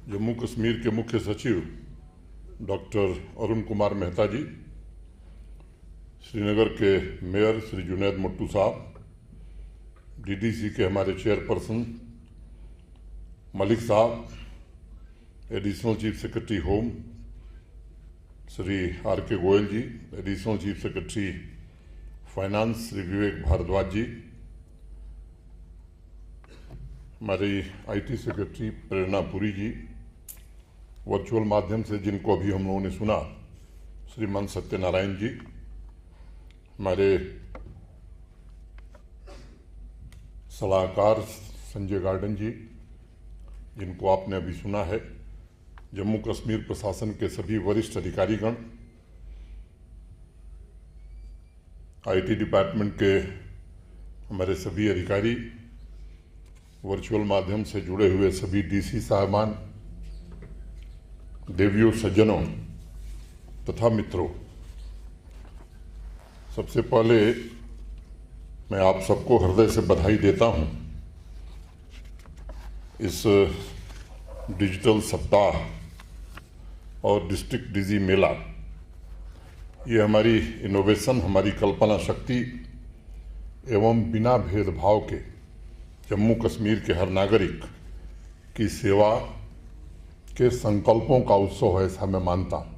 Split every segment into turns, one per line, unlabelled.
जम्मू कश्मीर के मुख्य सचिव डॉक्टर अरुण कुमार मेहता जी, श्रीनगर के मेयर श्री जुनैद मट्टू साहब, डीडीसी के हमारे चेयरपर्सन मलिक साहब, additional chief secretary home Shri R K Goyal ji, additional chief secretary finance Shri Vivek Bhardwaj ji, हमारी IT secretary Prerna Puri ji, virtual माध्यम से जिनको अभी हम लोगों ने सुना श्रीमान सत्यनारायण जी, हमारे सलाहकार संजय गार्डन जी जिनको आपने अभी सुना है, जम्मू कश्मीर प्रशासन के सभी वरिष्ठ अधिकारीगण, आईटी डिपार्टमेंट के हमारे सभी अधिकारी, वर्चुअल माध्यम से जुड़े हुए सभी डीसी साहबान, देवियों, सज्जनों तथा मित्रों, सबसे पहले मैं आप सबको हृदय से बधाई देता हूं इस डिजिटल सप्ताह और डिस्ट्रिक्ट डिजी मेला। ये हमारी इनोवेशन, हमारी कल्पना शक्ति एवं बिना भेदभाव के जम्मू कश्मीर के हर नागरिक की सेवा के संकल्पों का उत्सव है, ऐसा मैं मानता हूं।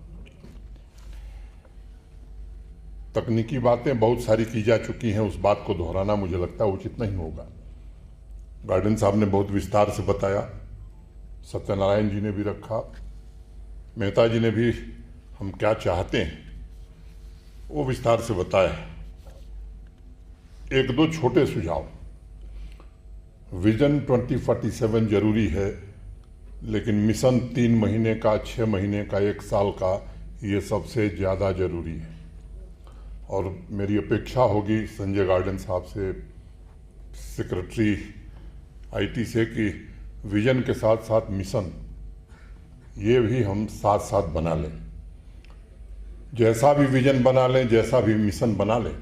तकनीकी बातें बहुत सारी की जा चुकी हैं, उस बात को दोहराना मुझे लगता है उचित नहीं होगा। गार्डन साहब ने बहुत विस्तार से बताया, सत्यनारायण जी ने भी रखा, मेहता जी ने भी हम क्या चाहते हैं वो विस्तार से बताया। एक दो छोटे सुझाव। विजन 2047 जरूरी है, लेकिन मिशन 3 महीने का, 6 महीने का, 1 साल का, ये सबसे ज़्यादा जरूरी है। और मेरी अपेक्षा होगी संजय गार्डन साहब से, सेक्रेटरी आईटी से, कि विजन के साथ साथ मिशन ये भी हम साथ साथ बना लें। जैसा भी विजन बना लें, जैसा भी मिशन बना लें,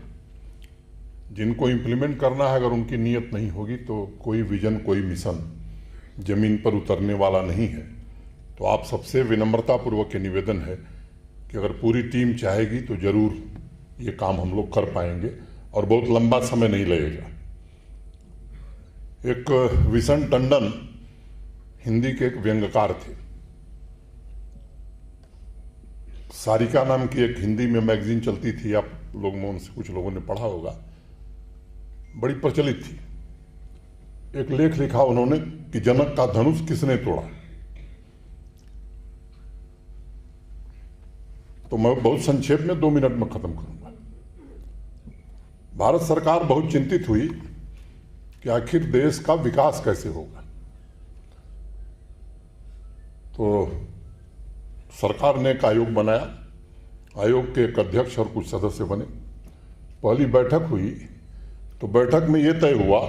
जिनको इम्प्लीमेंट करना है अगर उनकी नीयत नहीं होगी तो कोई विजन, कोई मिशन जमीन पर उतरने वाला नहीं है। तो आप सबसे विनम्रतापूर्वक ये निवेदन है कि अगर पूरी टीम चाहेगी तो जरूर ये काम हम लोग कर पाएंगे और बहुत लंबा समय नहीं लगेगा। एक विशन टंडन हिंदी के एक व्यंग्यकार थे। सारिका नाम की एक हिंदी में मैगजीन चलती थी, आप लोग में उनसे कुछ लोगों ने पढ़ा होगा, बड़ी प्रचलित थी। एक लेख लिखा उन्होंने कि जनक का धनुष किसने तोड़ा। तो मैं बहुत संक्षेप में 2 मिनट में खत्म करूंगा। भारत सरकार बहुत चिंतित हुई कि आखिर देश का विकास कैसे होगा। तो सरकार ने एक आयोग बनाया, आयोग के एक अध्यक्ष और कुछ सदस्य बने। पहली बैठक हुई तो बैठक में यह तय हुआ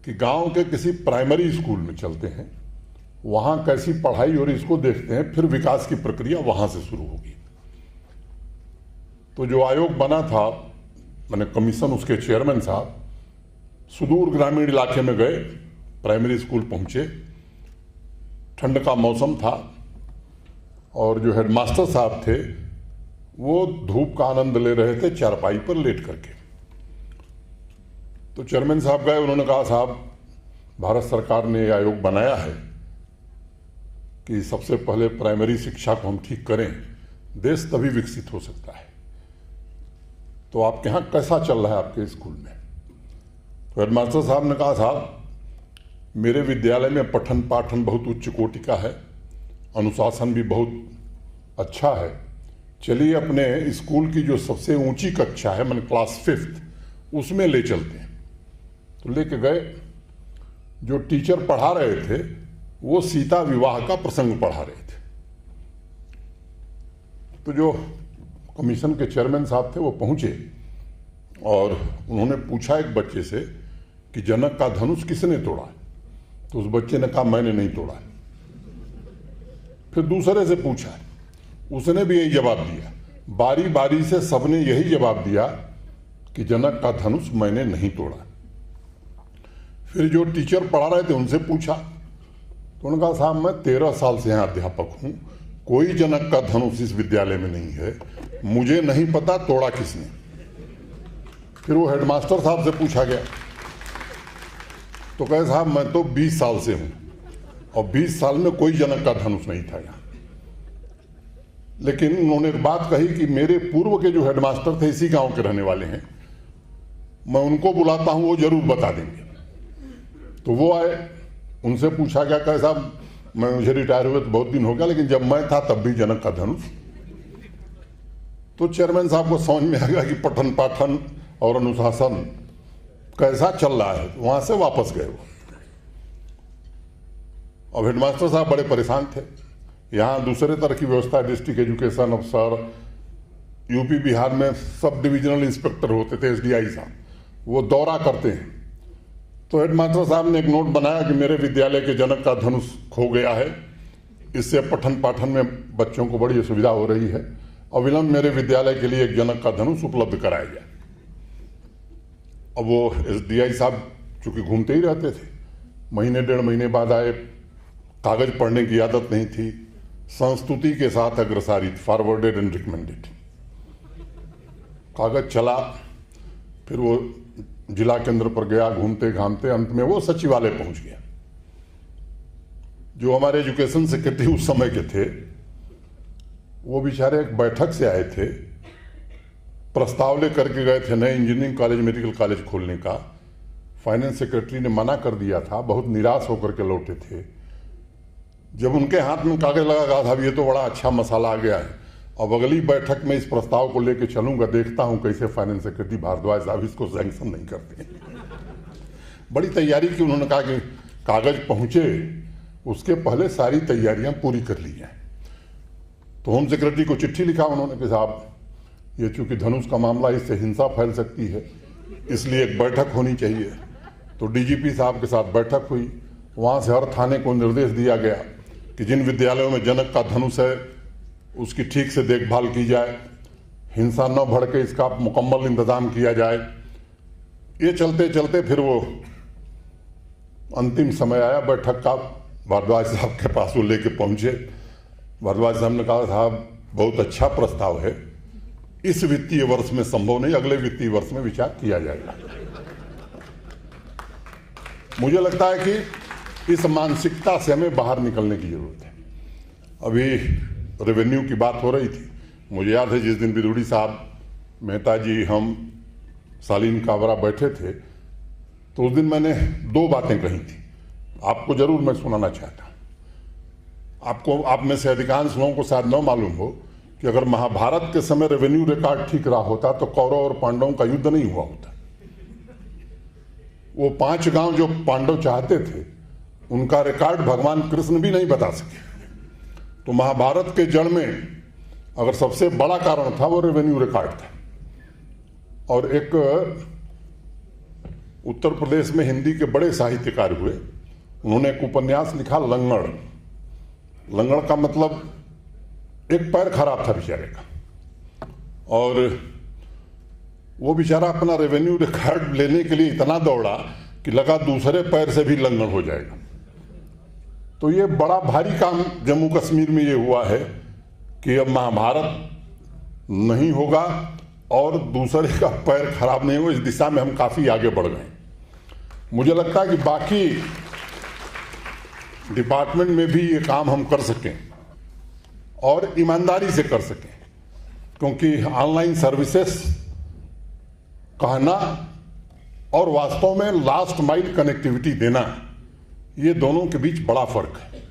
कि गांव के किसी प्राइमरी स्कूल में चलते हैं, वहां कैसी पढ़ाई और इसको देखते हैं, फिर विकास की प्रक्रिया वहां से शुरू होगी। तो जो आयोग बना था, मैंने कमीशन, उसके चेयरमैन साहब सुदूर ग्रामीण इलाके में गए, प्राइमरी स्कूल पहुंचे, ठंड का मौसम था और जो हेडमास्टर साहब थे वो धूप का आनंद ले रहे थे चारपाई पर लेट करके। तो चेयरमैन साहब गए, उन्होंने कहा, साहब भारत सरकार ने यह आयोग बनाया है कि सबसे पहले प्राइमरी शिक्षा को हम ठीक करें, देश तभी विकसित हो सकता है। तो आपके यहाँ कैसा चल रहा है आपके स्कूल में? तो हेडमास्टर साहब ने कहा, साहब मेरे विद्यालय में पठन पाठन बहुत उच्च कोटि का है, अनुशासन भी बहुत अच्छा है, चलिए अपने स्कूल की जो सबसे ऊंची कक्षा है, मैंने क्लास 5th, उसमें ले चलते हैं। तो लेके गए। जो टीचर पढ़ा रहे थे वो सीता विवाह का प्रसंग पढ़ा रहे थे। तो जो कमीशन के चेयरमैन साहब थे वो पहुंचे और उन्होंने पूछा एक बच्चे से कि जनक का धनुष किसने तोड़ा? तो उस बच्चे ने कहा, मैंने नहीं तोड़ा। फिर दूसरे से पूछा, उसने भी यही जवाब दिया। बारी बारी से सबने यही जवाब दिया कि जनक का धनुष मैंने नहीं तोड़ा। फिर जो टीचर पढ़ा रहे थे उनसे पूछा तो उन्होंने कहा साहब मैं 13 साल से यहाँ अध्यापक हूँ, कोई जनक का धनुष इस विद्यालय में नहीं है, मुझे नहीं पता तोड़ा किसने। फिर वो हेडमास्टर साहब से पूछा गया तो कहे साहब मैं तो 20 साल से हूँ और 20 साल में कोई जनक का धनुष नहीं था यहाँ। लेकिन उन्होंने एक बात कही कि मेरे पूर्व के जो हेडमास्टर थे इसी गांव के रहने वाले हैं, मैं उनको बुलाता हूं, वो जरूर बता देंगे। तो वो आए, उनसे पूछा गया, कहे साहब मुझे रिटायर हुए तो बहुत दिन हो गया, लेकिन जब मैं था तब भी जनक का धनुष। तो चेयरमैन साहब को समझ में आ गया कि पठन पाठन और अनुशासन कैसा चल रहा है। वहां से वापस गए वो। अब हेडमास्टर साहब बड़े परेशान थे। यहाँ दूसरे तरह की व्यवस्था, डिस्ट्रिक्ट एजुकेशन अफसर, यूपी बिहार में सब डिविजनल इंस्पेक्टर होते थे, एसडीआई साहब, वो दौरा करते हैं। तो हेडमास्टर साहब ने एक नोट बनाया कि मेरे विद्यालय के जनक का धनुष खो गया है, इससे पठन पाठन में बच्चों को बड़ी असुविधा हो रही है, अविलंब मेरे विद्यालय के लिए एक जनक का धनुष उपलब्ध कराया जाए। अब वो एसडीआई साहब चूंकि घूमते ही रहते थे, महीने 1.5 महीने बाद आए, कागज पढ़ने की आदत नहीं थी, संस्तुति के साथ अग्रसारित, फॉरवर्डेड एंड रिकमेंडेड, कागज चला। फिर वो जिला केंद्र पर गया, घूमते घामते अंत में वो सचिवालय पहुंच गया। जो हमारे एजुकेशन सेक्रेटरी उस समय के थे, वो बेचारे एक बैठक से आए थे, प्रस्ताव लेकर के गए थे नए इंजीनियरिंग कॉलेज, मेडिकल कॉलेज खोलने का। फाइनेंस सेक्रेटरी ने मना कर दिया था, बहुत निराश होकर के लौटे थे। जब उनके हाथ में कागज लगा, कहा साहब ये तो बड़ा अच्छा मसाला आ गया है, अब अगली बैठक में इस प्रस्ताव को लेकर चलूंगा, देखता हूं कैसे फाइनेंस सेक्रेटरी भारद्वाज साहब इसको सैंक्शन नहीं करते। बड़ी तैयारी की, उन्होंने कहा कि कागज पहुंचे उसके पहले सारी तैयारियां पूरी कर ली जाए। तो होम सेक्रेटरी को चिट्ठी लिखा उन्होंने कि साहब ये चूंकि धनुष का मामला, इससे हिंसा फैल सकती है, इसलिए एक बैठक होनी चाहिए। तो डीजीपी साहब के साथ बैठक हुई। वहां से हर थाने को निर्देश दिया गया कि जिन विद्यालयों में जनक का धनुष है उसकी ठीक से देखभाल की जाए, हिंसा न भड़के, इसका मुकम्मल इंतजाम किया जाए। ये चलते चलते फिर वो अंतिम समय आया बैठक का, भारद्वाज साहब के पास वो लेके पहुंचे। भारद्वाज साहब ने कहा साहब बहुत अच्छा प्रस्ताव है, इस वित्तीय वर्ष में संभव नहीं, अगले वित्तीय वर्ष में विचार किया जाएगा। मुझे लगता है कि इस मानसिकता से हमें बाहर निकलने की जरूरत है। अभी रेवेन्यू की बात हो रही थी, मुझे याद है जिस दिन बिदुड़ी साहब, मेहता जी, हम, सालीन काबरा बैठे थे, तो उस दिन मैंने 2 बातें कही थी, आपको जरूर मैं सुनाना चाहता हूं। आपको, आप में से अधिकांश लोगों को शायद न मालूम हो कि अगर महाभारत के समय रेवेन्यू रिकॉर्ड ठीक रहा होता तो कौरव और पांडवों का युद्ध नहीं हुआ होता। वो 5 गांव जो पांडव चाहते थे उनका रिकॉर्ड भगवान कृष्ण भी नहीं बता सके। तो महाभारत के जड़ में अगर सबसे बड़ा कारण था वो रेवेन्यू रिकॉर्ड था। और एक उत्तर प्रदेश में हिंदी के बड़े साहित्यकार हुए, उन्होंने एक उपन्यास लिखा लंगड़। लंगड़ का मतलब एक पैर खराब था बेचारे का, और वो बेचारा अपना रेवेन्यू रिकॉर्ड लेने के लिए इतना दौड़ा कि लगा दूसरे पैर से भी लंगड़ हो जाएगा। तो ये बड़ा भारी काम जम्मू कश्मीर में ये हुआ है कि अब महाभारत नहीं होगा और दूसरे का पैर खराब नहीं हो, इस दिशा में हम काफी आगे बढ़ गए। मुझे लगता है कि बाकी डिपार्टमेंट में भी ये काम हम कर सकें और ईमानदारी से कर सकें, क्योंकि ऑनलाइन सर्विसेज कहना और वास्तव में लास्ट माइल कनेक्टिविटी देना, ये दोनों के बीच बड़ा फर्क है।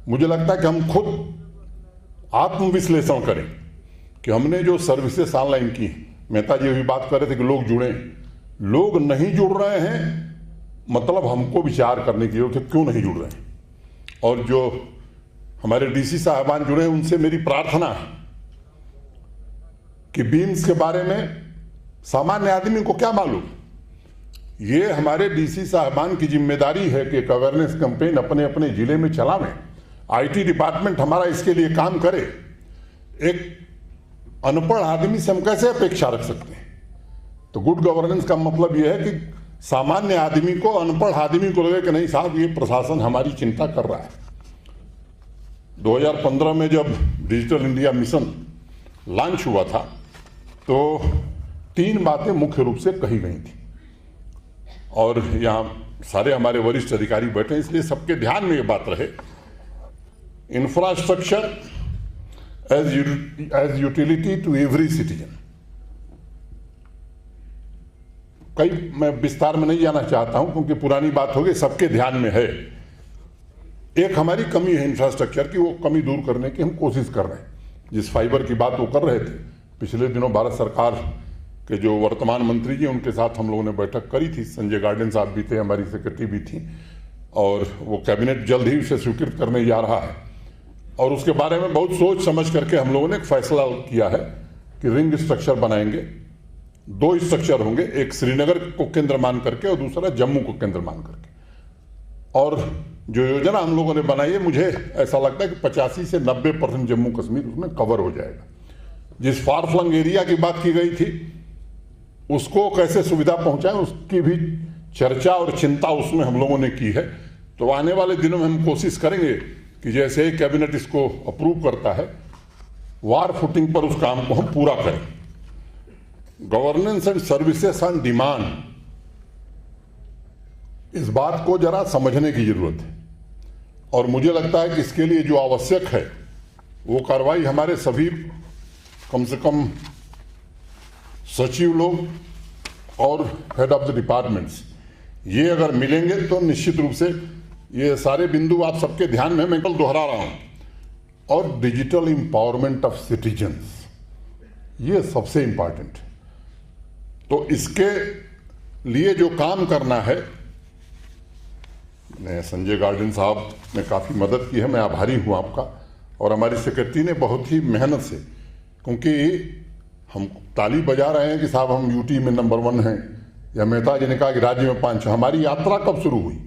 मुझे लगता है कि हम खुद आत्मविश्लेषण करें कि हमने जो सर्विसेज ऑनलाइन की, मेहता जी भी बात कर रहे थे कि लोग जुड़े, लोग नहीं जुड़ रहे हैं, मतलब हमको विचार करने की जरूरत है क्यों नहीं जुड़ रहे हैं। और जो हमारे डीसी साहबान जुड़े हैं उनसे मेरी प्रार्थना है कि बीम्स के बारे में सामान्य आदमी को क्या मालूम, ये हमारे डीसी साहबान की जिम्मेदारी है कि एक अवेयरनेस कैंपेन अपने अपने जिले में चलावें। आईटी डिपार्टमेंट हमारा इसके लिए काम करे। एक अनपढ़ आदमी से हम कैसे अपेक्षा रख सकते हैं? तो गुड गवर्नेंस का मतलब यह है कि सामान्य आदमी को, अनपढ़ आदमी को लगे कि नहीं साहब ये प्रशासन हमारी चिंता कर रहा है। 2015 में जब डिजिटल इंडिया मिशन लॉन्च हुआ था तो 3 बातें मुख्य रूप से कही गई थी, और यहाँ सारे हमारे वरिष्ठ अधिकारी बैठे, इसलिए सबके ध्यान में ये बात रहे। Infrastructure as utility to every citizen. मैं विस्तार में नहीं जाना चाहता हूं क्योंकि पुरानी बात होगी, सबके ध्यान में है। एक हमारी कमी है इंफ्रास्ट्रक्चर की, वो कमी दूर करने की हम कोशिश कर रहे हैं। जिस फाइबर की बात वो कर रहे थे, पिछले दिनों भारत सरकार के जो वर्तमान मंत्री जी, उनके साथ हम लोगों ने बैठक करी थी। संजय गार्डन साहब भी थे, हमारी सेक्रेटरी भी थी, और वो कैबिनेट जल्द ही उसे स्वीकृत करने जा रहा है। और उसके बारे में बहुत सोच समझ करके हम लोगों ने एक फैसला किया है कि रिंग स्ट्रक्चर बनाएंगे। 2 स्ट्रक्चर होंगे, एक श्रीनगर को केंद्र मान करके और दूसरा जम्मू को केंद्र मान करके। और जो योजना हम लोगों ने बनाई है, मुझे ऐसा लगता है कि 85 से 90% जम्मू कश्मीर उसमें कवर हो जाएगा। जिस फार फ्लंग एरिया की बात की गई थी, उसको कैसे सुविधा पहुंचाएं, उसकी भी चर्चा और चिंता उसमें हम लोगों ने की है। तो आने वाले दिनों में हम कोशिश करेंगे कि जैसे ही कैबिनेट इसको अप्रूव करता है, वार फुटिंग पर उस काम को हम पूरा करें। Governance and services on demand, इस बात को जरा समझने की जरूरत है, और मुझे लगता है कि इसके लिए जो आवश्यक है वो कार्रवाई हमारे सभी कम से कम सचिव लोग और हेड ऑफ द डिपार्टमेंट्स, ये अगर मिलेंगे तो निश्चित रूप से ये सारे बिंदु आप सबके ध्यान में, मैं कल दोहरा रहा हूं। और डिजिटल इंपावरमेंट ऑफ सिटीजन्स, ये सबसे इंपॉर्टेंट है। तो इसके लिए जो काम करना है, संजय गार्डन साहब ने काफ़ी मदद की है, मैं आभारी हूँ आपका, और हमारी सेक्रेटरी ने बहुत ही मेहनत से, क्योंकि हम ताली बजा रहे हैं कि साहब हम यूटी में नंबर 1 हैं, या मेहता जी ने कहा कि राज्य में 5। हमारी यात्रा कब शुरू हुई?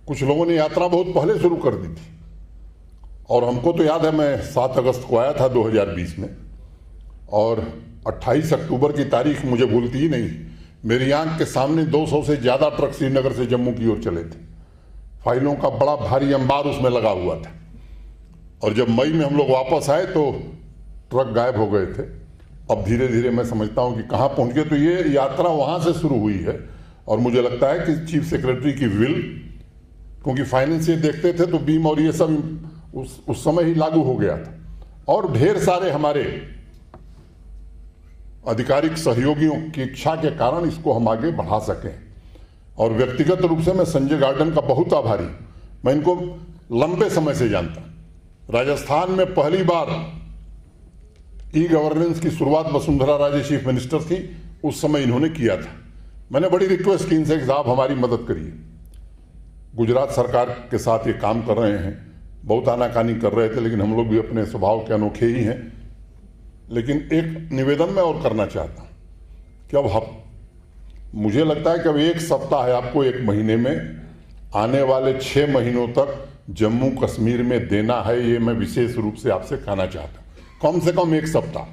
कुछ लोगों ने यात्रा बहुत पहले शुरू कर दी थी, और हमको तो याद है, मैं 7 अगस्त को आया था 2020 में, और 28 अक्टूबर की तारीख मुझे भूलती ही नहीं। मेरी आंख के सामने 200 से ज़्यादा ट्रक श्रीनगर से जम्मू की ओर चले थे। फाइलों का बड़ा भारी अंबार उसमें लगा हुआ था, और जब मई में हम लोग वापस आए तो ट्रक गायब हो गए थे। अब धीरे धीरे मैं समझता हूं कि कहां पहुंच गए। तो ये यात्रा वहां से शुरू हुई है, और मुझे लगता है कि चीफ सेक्रेटरी की विल, क्योंकि फाइनेंस ये देखते थे तो बीम और ये सब उस समय ही लागू हो गया था, और ढेर सारे हमारे आधिकारिक सहयोगियों की इच्छा के कारण इसको हम आगे बढ़ा सकें। और व्यक्तिगत रूप से मैं संजय गार्डन का बहुत आभारी, मैं इनको लंबे समय से जानता। राजस्थान में पहली बार ई गवर्नेंस की शुरुआत वसुंधरा राजे चीफ मिनिस्टर थी, उस समय इन्होंने किया था। मैंने बड़ी रिक्वेस्ट की इनसे कि साहब हमारी मदद करिए। गुजरात सरकार के साथ ये काम कर रहे हैं, बहुत आनाकानी कर रहे थे, लेकिन हम लोग भी अपने स्वभाव के अनोखे ही हैं। लेकिन एक निवेदन मैं और करना चाहता हूं कि अब मुझे लगता है कि अब 1 सप्ताह है आपको 1 महीने में, आने वाले 6 महीनों तक जम्मू कश्मीर में देना है। ये मैं विशेष रूप से आपसे कहना चाहता हूं, कम से कम 1 सप्ताह,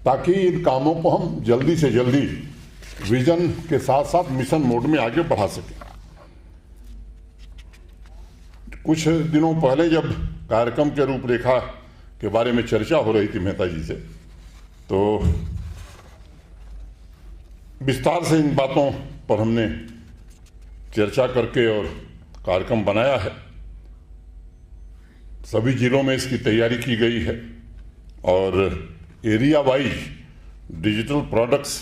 ताकि इन कामों को हम जल्दी से जल्दी विजन के साथ साथ मिशन मोड में आगे बढ़ा सकें। कुछ दिनों पहले जब कार्यक्रम के रूपरेखा के बारे में चर्चा हो रही थी मेहता जी से, तो विस्तार से इन बातों पर हमने चर्चा करके और कार्यक्रम बनाया है। सभी जिलों में इसकी तैयारी की गई है, और एरिया वाइज डिजिटल प्रोडक्ट्स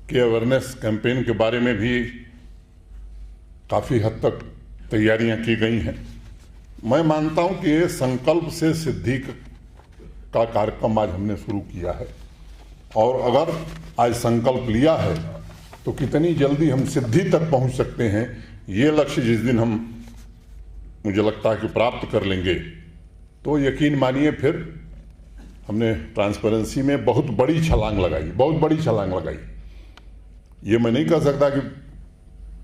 के अवेयरनेस कैंपेन के बारे में भी काफ़ी हद तक तैयारियां की गई हैं। मैं मानता हूं कि ये संकल्प से सिद्धि का कार्यक्रम आज हमने शुरू किया है, और अगर आज संकल्प लिया है तो कितनी जल्दी हम सिद्धि तक पहुंच सकते हैं, ये लक्ष्य जिस दिन हम, मुझे लगता है कि प्राप्त कर लेंगे, तो यकीन मानिए फिर हमने ट्रांसपेरेंसी में बहुत बड़ी छलांग लगाई, बहुत बड़ी छलांग लगाई। ये मैं नहीं कह सकता कि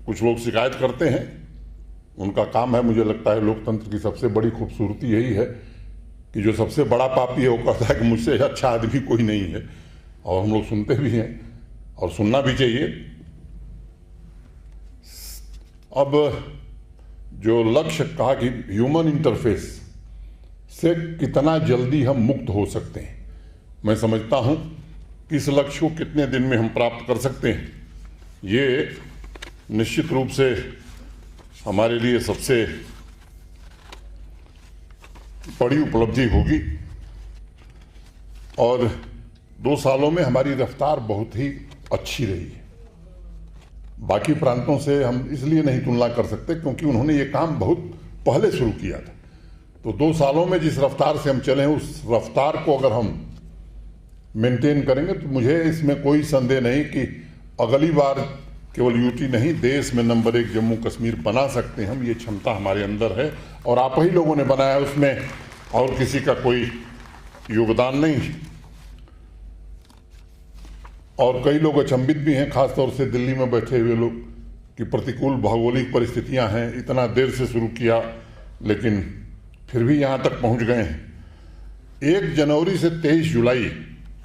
कुछ लोग शिकायत करते हैं, उनका काम है। मुझे लगता है लोकतंत्र की सबसे बड़ी खूबसूरती यही है कि जो सबसे बड़ा पापी है वो कहता है कि मुझसे अच्छा आदमी कोई नहीं है, और हम लोग सुनते भी हैं और सुनना भी चाहिए। अब जो लक्ष्य कहा कि ह्यूमन इंटरफेस से कितना जल्दी हम मुक्त हो सकते हैं, मैं समझता हूं कि इस लक्ष्य को कितने दिन में हम प्राप्त कर सकते हैं, ये निश्चित रूप से हमारे लिए सबसे बड़ी उपलब्धि होगी। और 2 सालों में हमारी रफ्तार बहुत ही अच्छी रही है। बाकी प्रांतों से हम इसलिए नहीं तुलना कर सकते क्योंकि उन्होंने ये काम बहुत पहले शुरू किया था। तो 2 सालों में जिस रफ्तार से हम चले हैं, उस रफ्तार को अगर हम मेंटेन करेंगे तो मुझे इसमें कोई संदेह नहीं कि अगली बार केवल यूटी नहीं, देश में नंबर 1 जम्मू कश्मीर बना सकते हैं हम। ये क्षमता हमारे अंदर है और आप ही लोगों ने बनाया, उसमें और किसी का कोई योगदान नहीं। और कई लोग अचंभित भी हैं, खासतौर से दिल्ली में बैठे हुए लोग, कि प्रतिकूल भौगोलिक परिस्थितियां हैं, इतना देर से शुरू किया लेकिन फिर भी यहां तक पहुंच गए हैं। 1 जनवरी से 23 जुलाई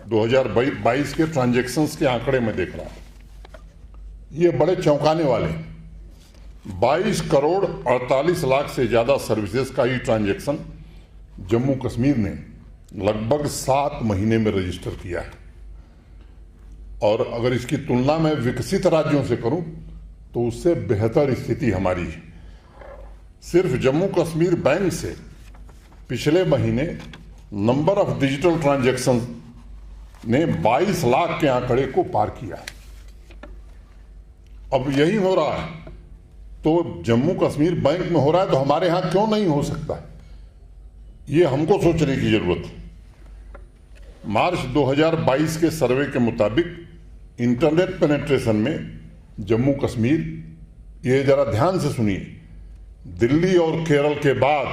2022 के ट्रांजैक्शंस के आंकड़े में देख रहा हूं, ये बड़े चौंकाने वाले हैं। 22 करोड़ 48 लाख से ज्यादा सर्विसेज का ई ट्रांजैक्शन जम्मू कश्मीर ने लगभग 7 महीने में रजिस्टर किया है। और अगर इसकी तुलना मैं विकसित राज्यों से करूं तो उससे बेहतर स्थिति हमारी है। सिर्फ जम्मू कश्मीर बैंक से पिछले महीने नंबर ऑफ डिजिटल ट्रांजैक्शन ने 22 लाख के आंकड़े को पार किया है। अब यही हो रहा है तो जम्मू कश्मीर बैंक में हो रहा है तो हमारे यहां क्यों नहीं हो सकता है, ये हमको सोचने की जरूरत है। मार्च 2022 के सर्वे के मुताबिक इंटरनेट पेनेट्रेशन में जम्मू कश्मीर, ये जरा ध्यान से सुनिए, दिल्ली और केरल के बाद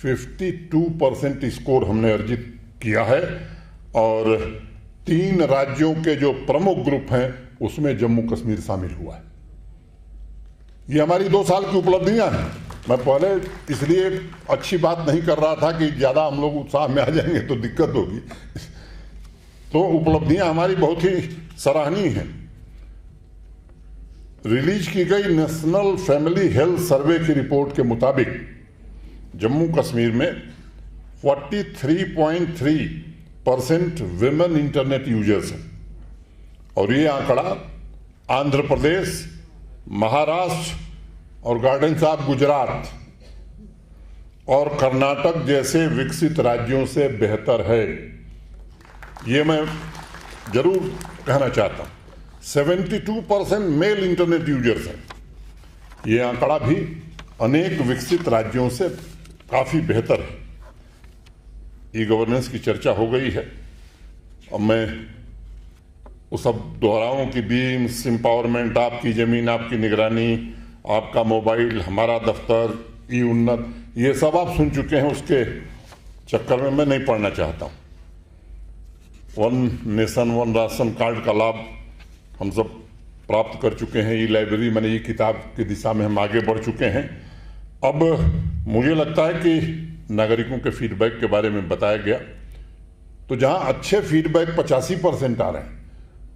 52% स्कोर हमने अर्जित किया है। और 3 राज्यों के जो प्रमुख ग्रुप हैं उसमें जम्मू कश्मीर शामिल हुआ है। ये हमारी 2 साल की उपलब्धियां हैं। मैं पहले इसलिए अच्छी बात नहीं कर रहा था कि ज्यादा हम लोग उत्साह में आ जाएंगे तो दिक्कत होगी। तो उपलब्धियां हमारी बहुत ही सराहनीय हैं। रिलीज की गई नेशनल फैमिली हेल्थ सर्वे की रिपोर्ट के मुताबिक जम्मू कश्मीर में 43.3% विमेन इंटरनेट यूजर्स हैं। और ये आंकड़ा आंध्र प्रदेश, महाराष्ट्र और गार्डन्स ऑफ गुजरात और कर्नाटक जैसे विकसित राज्यों से बेहतर है, ये मैं जरूर कहना चाहता हूं। 72% मेल इंटरनेट यूजर्स हैं। ये आंकड़ा भी अनेक विकसित राज्यों से काफी बेहतर है। ई गवर्नेंस की चर्चा हो गई है, अब मैं वो सब दोहराऊं कि बीम्स, एम्पावरमेंट, आपकी जमीन आपकी निगरानी, आपका मोबाइल, हमारा दफ्तर, ई उन्नत, ये सब आप सुन चुके हैं। उसके चक्कर में मैं नहीं पढ़ना चाहता हूं। 1 नेशन 1 राशन कार्ड का लाभ हम सब प्राप्त कर चुके हैं। ई लाइब्रेरी, मैंने ये किताब की दिशा में हम आगे बढ़ चुके हैं। अब मुझे लगता है कि नागरिकों के फीडबैक के बारे में बताया गया, तो जहां अच्छे फीडबैक 85% आ रहे हैं,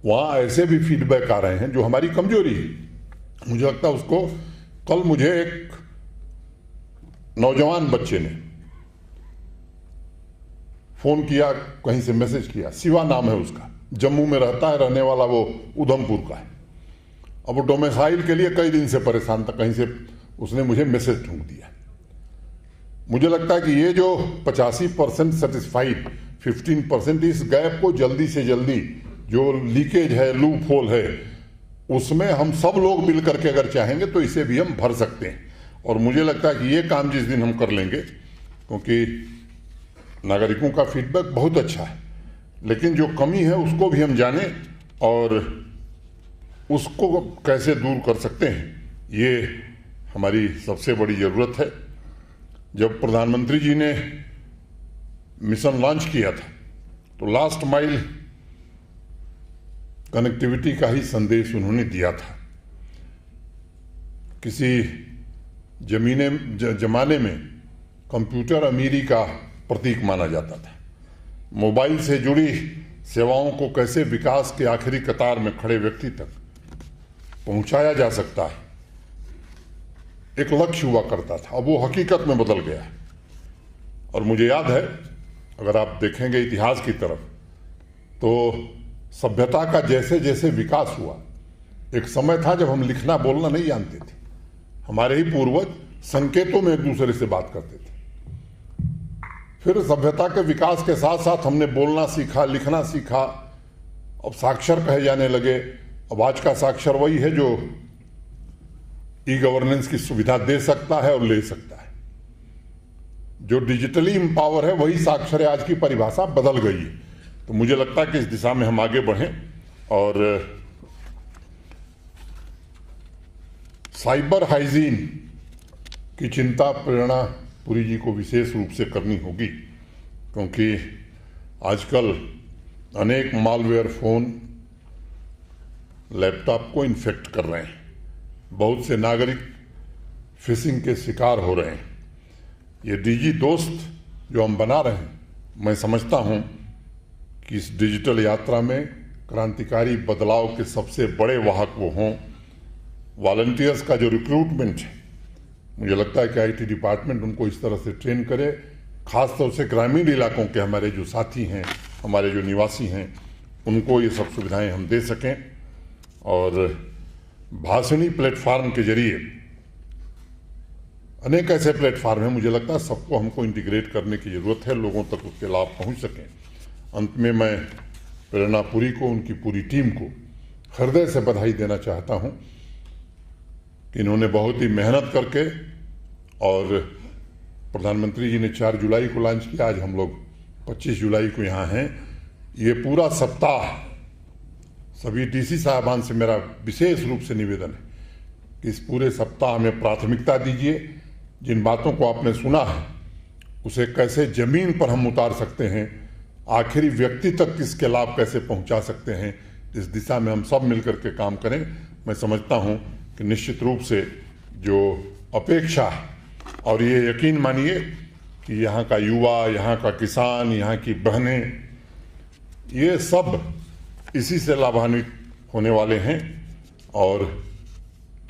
वहां ऐसे भी फीडबैक आ रहे हैं जो हमारी कमजोरी है। मुझे लगता है उसको, कल मुझे एक नौजवान बच्चे ने फोन किया, कहीं से मैसेज किया, शिवा नाम है उसका, जम्मू में रहता है, रहने वाला वो उधमपुर का है। अब वो डोमिसाइल के लिए कई दिन से परेशान था, कहीं से उसने मुझे मैसेज ठूंक दिया। मुझे लगता है कि ये जो 85% सेटिस्फाइड, 15%, इस गैप को जल्दी से जल्दी, जो लीकेज है, लूप होल है, उसमें हम सब लोग मिल करके अगर चाहेंगे तो इसे भी हम भर सकते हैं। और मुझे लगता है कि ये काम जिस दिन हम कर लेंगे, क्योंकि नागरिकों का फीडबैक बहुत अच्छा है, लेकिन जो कमी है उसको भी हम जाने और उसको कैसे दूर कर सकते हैं, ये हमारी सबसे बड़ी जरूरत है। जब प्रधानमंत्री जी ने मिशन लॉन्च किया था तो लास्ट माइल कनेक्टिविटी का ही संदेश उन्होंने दिया था। किसी जमाने में कंप्यूटर अमीरी का प्रतीक माना जाता था। मोबाइल से जुड़ी सेवाओं को कैसे विकास के आखिरी कतार में खड़े व्यक्ति तक पहुंचाया जा सकता है, एक लक्ष्य हुआ करता था, अब वो हकीकत में बदल गया है। और मुझे याद है, अगर आप देखेंगे इतिहास की तरफ, तो सभ्यता का जैसे जैसे विकास हुआ, एक समय था जब हम लिखना बोलना नहीं जानते थे। हमारे ही पूर्वज संकेतों में एक दूसरे से बात करते थे। फिर सभ्यता के विकास के साथ साथ हमने बोलना सीखा, लिखना सीखा, अब साक्षर कहे जाने लगे। अब आज का साक्षर वही है जो ई गवर्नेंस की सुविधा दे सकता है और ले सकता है। जो डिजिटली एम्पावर है वही साक्षर है। आज की परिभाषा बदल गई है। तो मुझे लगता है कि इस दिशा में हम आगे बढ़ें और साइबर हाइजीन की चिंता प्रेरणा पुरी जी को विशेष रूप से करनी होगी, क्योंकि आजकल अनेक मालवेयर फोन, लैपटॉप को इन्फेक्ट कर रहे हैं। बहुत से नागरिक फिशिंग के शिकार हो रहे हैं। ये डिजी दोस्त जो हम बना रहे हैं, मैं समझता हूं कि इस डिजिटल यात्रा में क्रांतिकारी बदलाव के सबसे बड़े वाहक वो हों। वॉलंटियर्स का जो रिक्रूटमेंट है, मुझे लगता है कि आईटी डिपार्टमेंट उनको इस तरह से ट्रेन करे, खासतौर से ग्रामीण इलाकों के हमारे जो साथी हैं, हमारे जो निवासी हैं, उनको ये सब सुविधाएं हम दे सकें। और भाषणी प्लेटफार्म के जरिए अनेक ऐसे प्लेटफार्म हैं, मुझे लगता है सबको हमको इंटीग्रेट करने की ज़रूरत है, लोगों तक उसके लाभ पहुंच सकें। अंत में मैं प्रेरणा पुरी को, उनकी पूरी टीम को हृदय से बधाई देना चाहता हूं कि इन्होंने बहुत ही मेहनत करके, और प्रधानमंत्री जी ने 4 जुलाई को लॉन्च किया, आज हम लोग 25 जुलाई को यहाँ हैं। ये पूरा सप्ताह सभी डीसी साहबान से मेरा विशेष रूप से निवेदन है कि इस पूरे सप्ताह में प्राथमिकता दीजिए। जिन बातों को आपने सुना है उसे कैसे जमीन पर हम उतार सकते हैं, आखिरी व्यक्ति तक इसके लाभ कैसे पहुंचा सकते हैं, इस दिशा में हम सब मिलकर के काम करें। मैं समझता हूं कि निश्चित रूप से जो अपेक्षा, और ये यकीन मानिए कि यहाँ का युवा, यहाँ का किसान, यहाँ की बहनें, ये सब इसी से लाभान्वित होने वाले हैं। और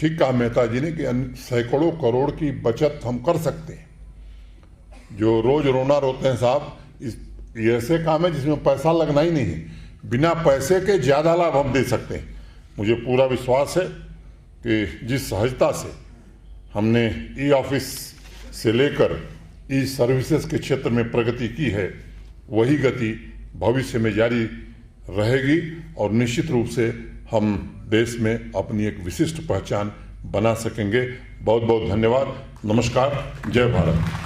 ठीक कहा मेहता जी ने कि सैकड़ों करोड़ की बचत हम कर सकते हैं। जो रोज रोना रोते हैं साहब, ये ऐसे काम है जिसमें पैसा लगना ही नहीं है, बिना पैसे के ज़्यादा लाभ हम दे सकते हैं। मुझे पूरा विश्वास है कि जिस सहजता से हमने ई ऑफिस से लेकर ई सर्विसेज के क्षेत्र में प्रगति की है, वही गति भविष्य में जारी रहेगी और निश्चित रूप से हम देश में अपनी एक विशिष्ट पहचान बना सकेंगे। बहुत बहुत धन्यवाद। नमस्कार। जय भारत।